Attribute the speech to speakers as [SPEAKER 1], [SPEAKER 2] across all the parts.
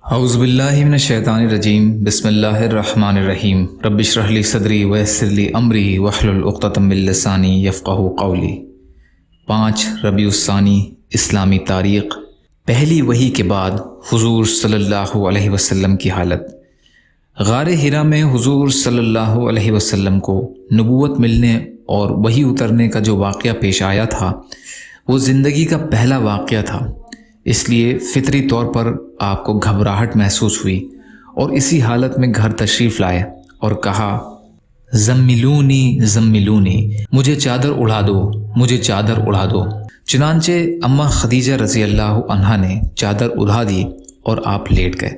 [SPEAKER 1] اعوذ باللہ من الشیطان الرجیم بسم اللہ الرحمن الرحیم رب اشرح لی صدری ویسر لی امری واحلل عقدۃ من لسانی یفقہوا قولی۔ 5 ربیع الثانی اسلامی تاریخ۔ پہلی وحی کے بعد حضور صلی اللہ علیہ وسلم کی حالت۔ غار حرا میں حضور صلی اللہ علیہ وسلم کو نبوت ملنے اور وحی اترنے کا جو واقعہ پیش آیا تھا وہ زندگی کا پہلا واقعہ تھا، اس لیے فطری طور پر آپ کو گھبراہٹ محسوس ہوئی اور اسی حالت میں گھر تشریف لائے اور کہا زملونی زملونی، مجھے چادر اڑا دو، مجھے چادر اڑا دو۔ چنانچہ اماں خدیجہ رضی اللہ عنہا نے چادر اڑا دی اور آپ لیٹ گئے۔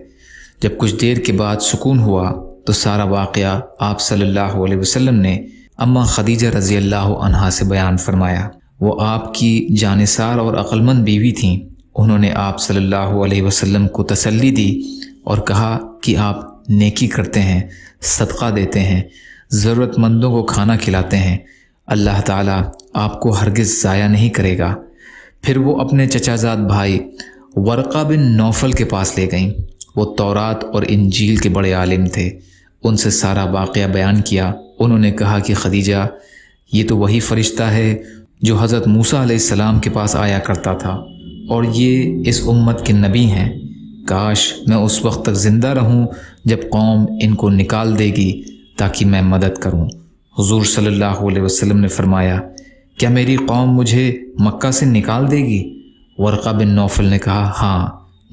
[SPEAKER 1] جب کچھ دیر کے بعد سکون ہوا تو سارا واقعہ آپ صلی اللہ علیہ وسلم نے اماں خدیجہ رضی اللہ عنہا سے بیان فرمایا۔ وہ آپ کی جانثار اور عقلمند بیوی تھیں۔ انہوں نے آپ صلی اللہ علیہ وسلم کو تسلی دی اور کہا کہ آپ نیکی کرتے ہیں، صدقہ دیتے ہیں، ضرورت مندوں کو کھانا کھلاتے ہیں، اللہ تعالیٰ آپ کو ہرگز ضائع نہیں کرے گا۔ پھر وہ اپنے چچا زاد بھائی ورقہ بن نوفل کے پاس لے گئیں۔ وہ تورات اور انجیل کے بڑے عالم تھے۔ ان سے سارا واقعہ بیان کیا۔ انہوں نے کہا کہ خدیجہ، یہ تو وہی فرشتہ ہے جو حضرت موسیٰ علیہ السلام کے پاس آیا کرتا تھا، اور یہ اس امت کے نبی ہیں۔ کاش میں اس وقت تک زندہ رہوں جب قوم ان کو نکال دے گی تاکہ میں مدد کروں۔ حضور صلی اللہ علیہ وسلم نے فرمایا، کیا میری قوم مجھے مکہ سے نکال دے گی؟ ورقہ بن نوفل نے کہا، ہاں،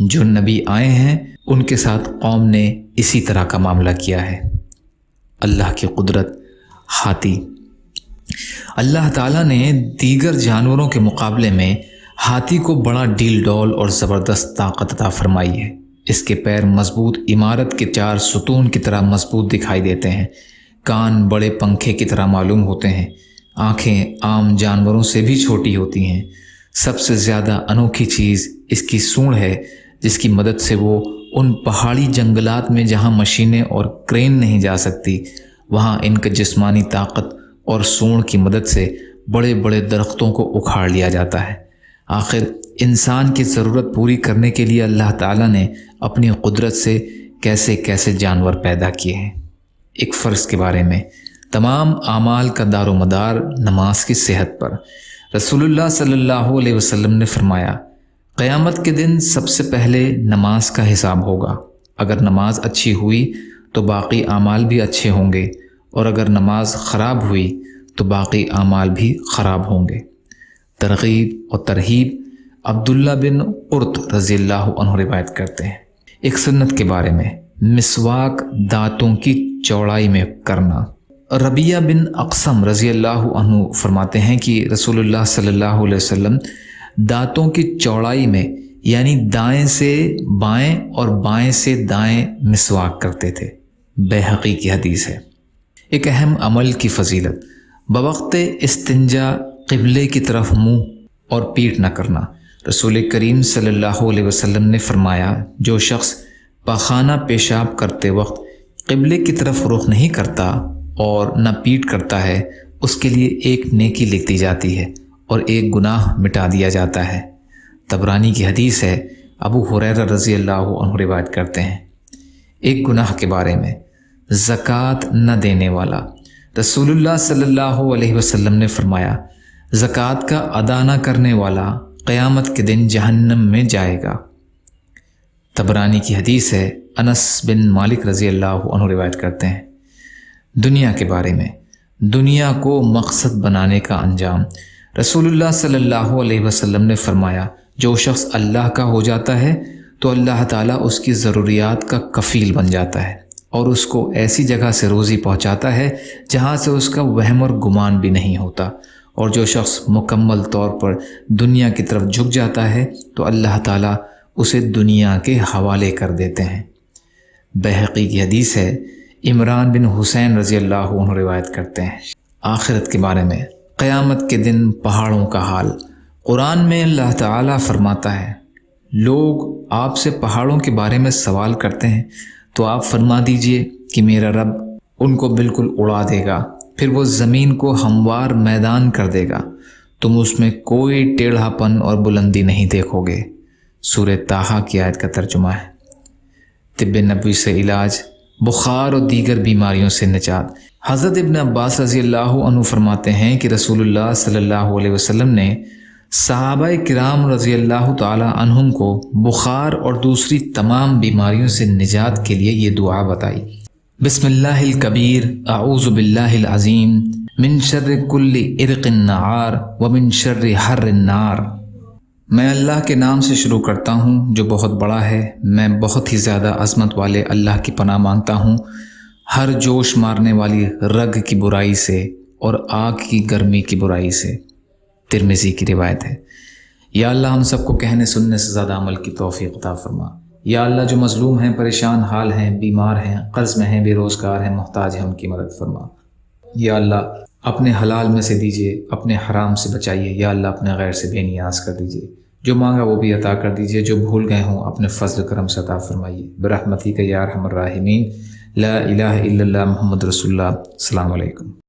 [SPEAKER 1] جو نبی آئے ہیں ان کے ساتھ قوم نے اسی طرح کا معاملہ کیا ہے۔ اللہ کی قدرت۔ ہاتھی۔ اللہ تعالیٰ نے دیگر جانوروں کے مقابلے میں ہاتھی کو بڑا ڈیل ڈول اور زبردست طاقت عطا فرمائی ہے۔ اس کے پیر مضبوط عمارت کے 4 ستون کی طرح مضبوط دکھائی دیتے ہیں، کان بڑے پنکھے کی طرح معلوم ہوتے ہیں، آنکھیں عام جانوروں سے بھی چھوٹی ہوتی ہیں۔ سب سے زیادہ انوکھی چیز اس کی سونڈ ہے، جس کی مدد سے وہ ان پہاڑی جنگلات میں جہاں مشینیں اور کرین نہیں جا سکتی، وہاں ان کی جسمانی طاقت اور سونڈ کی مدد سے بڑے بڑے درختوں کو اکھاڑ لیا جاتا ہے۔ آخر انسان کی ضرورت پوری کرنے کے لیے اللہ تعالیٰ نے اپنی قدرت سے کیسے کیسے جانور پیدا کیے ہیں۔ ایک فرض کے بارے میں، تمام اعمال کا دار و مدار نماز کی صحت پر۔ رسول اللہ صلی اللہ علیہ وسلم نے فرمایا، قیامت کے دن سب سے پہلے نماز کا حساب ہوگا۔ اگر نماز اچھی ہوئی تو باقی اعمال بھی اچھے ہوں گے، اور اگر نماز خراب ہوئی تو باقی اعمال بھی خراب ہوں گے۔ ترغیب اور ترہیب۔ عبداللہ بن قرط رضی اللہ عنہ روایت کرتے ہیں، ایک سنت کے بارے میں، مسواک دانتوں کی چوڑائی میں کرنا۔ ربیہ بن اقسم رضی اللہ عنہ فرماتے ہیں کہ رسول اللہ صلی اللہ علیہ وسلم دانتوں کی چوڑائی میں، یعنی دائیں سے بائیں اور بائیں سے دائیں مسواک کرتے تھے۔ بیہقی کی حدیث ہے۔ ایک اہم عمل کی فضیلت۔ بوقت استنجا قبلے کی طرف منہ اور پیٹھ نہ کرنا۔ رسول کریم صلی اللہ علیہ وسلم نے فرمایا، جو شخص پاخانہ پیشاب کرتے وقت قبلے کی طرف رخ نہیں کرتا اور نہ پیٹھ کرتا ہے، اس کے لیے ایک نیکی لکھ دی جاتی ہے اور ایک گناہ مٹا دیا جاتا ہے۔ طبرانی کی حدیث ہے۔ ابو ہریرہ رضی اللہ عنہ روایت کرتے ہیں، ایک گناہ کے بارے میں، زکوٰۃ نہ دینے والا۔ رسول اللہ صلی اللہ علیہ وسلم نے فرمایا، زکوٰۃ کا ادا نہ کرنے والا قیامت کے دن جہنم میں جائے گا۔ طبرانی کی حدیث ہے۔ انس بن مالک رضی اللہ عنہ روایت کرتے ہیں۔ دنیا کے بارے میں، دنیا کو مقصد بنانے کا انجام۔ رسول اللہ صلی اللہ علیہ وسلم نے فرمایا، جو شخص اللہ کا ہو جاتا ہے تو اللہ تعالیٰ اس کی ضروریات کا کفیل بن جاتا ہے اور اس کو ایسی جگہ سے روزی پہنچاتا ہے جہاں سے اس کا وہم اور گمان بھی نہیں ہوتا، اور جو شخص مکمل طور پر دنیا کی طرف جھک جاتا ہے تو اللہ تعالیٰ اسے دنیا کے حوالے کر دیتے ہیں۔ بیہقی کی حدیث ہے۔ عمران بن حسین رضی اللہ عنہ روایت کرتے ہیں۔ آخرت کے بارے میں، قیامت کے دن پہاڑوں کا حال۔ قرآن میں اللہ تعالیٰ فرماتا ہے، لوگ آپ سے پہاڑوں کے بارے میں سوال کرتے ہیں تو آپ فرما دیجئے کہ میرا رب ان کو بالکل اڑا دے گا، پھر وہ زمین کو ہموار میدان کر دے گا، تم اس میں کوئی ٹیڑھا پن اور بلندی نہیں دیکھو گے۔ سورہ طٰہٰ کی آیت کا ترجمہ ہے۔ طب نبوی سے علاج، بخار اور دیگر بیماریوں سے نجات۔ حضرت ابن عباس رضی اللہ عنہ فرماتے ہیں کہ رسول اللہ صلی اللہ علیہ وسلم نے صحابہ کرام رضی اللہ تعالی عنہم کو بخار اور دوسری تمام بیماریوں سے نجات کے لیے یہ دعا بتائی: بسم اللہ الکبیر، اعوذ باللہ العظیم، من شر کل عرق النعار ومن شر حر النار۔ میں اللہ کے نام سے شروع کرتا ہوں جو بہت بڑا ہے، میں بہت ہی زیادہ عظمت والے اللہ کی پناہ مانگتا ہوں ہر جوش مارنے والی رگ کی برائی سے اور آگ کی گرمی کی برائی سے۔ ترمذی کی روایت ہے۔ یا اللہ ہم سب کو کہنے سننے سے زیادہ عمل کی توفیق عطا فرما۔ یا اللہ جو مظلوم ہیں، پریشان حال ہیں، بیمار ہیں، قرض میں ہیں، بے روزگار ہیں، محتاج ہیں، ان کی مدد فرما۔ یا اللہ اپنے حلال میں سے دیجیے، اپنے حرام سے بچائیے۔ یا اللہ اپنے غیر سے بے نیاز کر دیجیے، جو مانگا وہ بھی عطا کر دیجیے، جو بھول گئے ہوں اپنے فضل کرم سے عطا فرمائیے۔ برحمتک یا ارحم الراحمین۔ لا الہ الا اللہ محمد رسول اللہ۔ السلام علیکم۔